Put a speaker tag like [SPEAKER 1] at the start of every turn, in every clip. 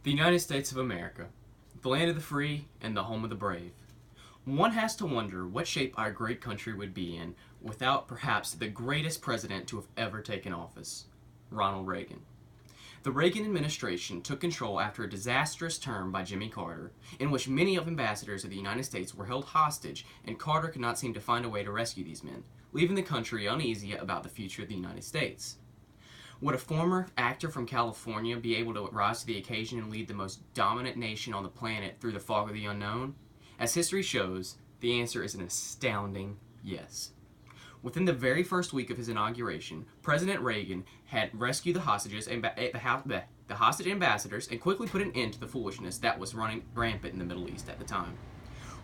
[SPEAKER 1] The United States of America, the land of the free and the home of the brave. One has to wonder what shape our great country would be in without perhaps the greatest president to have ever taken office, Ronald Reagan. The Reagan administration took control after a disastrous term by Jimmy Carter, in which many of ambassadors of the United States were held hostage, and Carter could not seem to find a way to rescue these men, leaving the country uneasy about the future of the United States. Would a former actor from California be able to rise to the occasion and lead the most dominant nation on the planet through the fog of the unknown? As history shows, the answer is an astounding yes. Within the very first week of his inauguration, President Reagan had rescued the hostage ambassadors and quickly put an end to the foolishness that was running rampant in the Middle East at the time.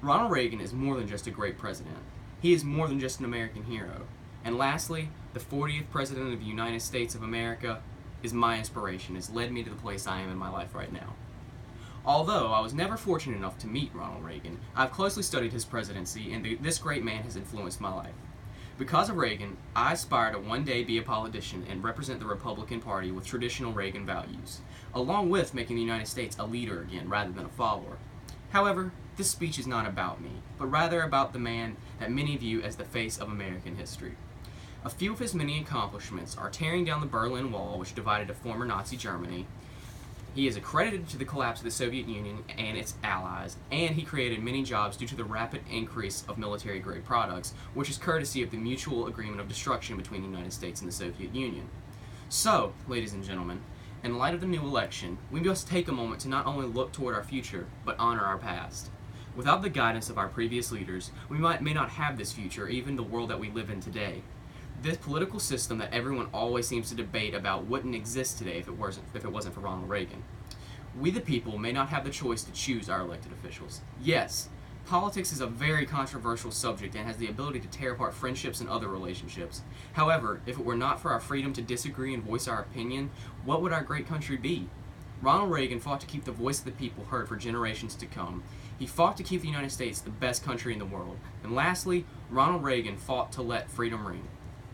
[SPEAKER 1] Ronald Reagan is more than just a great president. He is more than just an American hero. And lastly, the 40th President of the United States of America is my inspiration, has led me to the place I am in my life right now. Although I was never fortunate enough to meet Ronald Reagan, I've closely studied his presidency, and this great man has influenced my life. Because of Reagan, I aspire to one day be a politician and represent the Republican Party with traditional Reagan values, along with making the United States a leader again rather than a follower. However, this speech is not about me, but rather about the man that many view as the face of American history. A few of his many accomplishments are tearing down the Berlin Wall, which divided a former Nazi Germany. He is accredited to the collapse of the Soviet Union and its allies, and he created many jobs due to the rapid increase of military-grade products, which is courtesy of the mutual agreement of destruction between the United States and the Soviet Union. So, ladies and gentlemen, in light of the new election, we must take a moment to not only look toward our future, but honor our past. Without the guidance of our previous leaders, we may not have this future, even the world that we live in today. This political system that everyone always seems to debate about wouldn't exist today if it wasn't for Ronald Reagan. We the people may not have the choice to choose our elected officials. Yes, politics is a very controversial subject and has the ability to tear apart friendships and other relationships. However, if it were not for our freedom to disagree and voice our opinion, what would our great country be? Ronald Reagan fought to keep the voice of the people heard for generations to come. He fought to keep the United States the best country in the world. And lastly, Ronald Reagan fought to let freedom ring.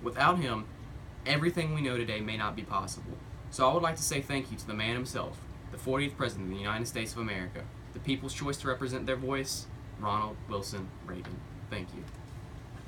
[SPEAKER 1] Without him, everything we know today may not be possible. So I would like to say thank you to the man himself, the 40th President of the United States of America, the people's choice to represent their voice, Ronald Wilson Reagan. Thank you.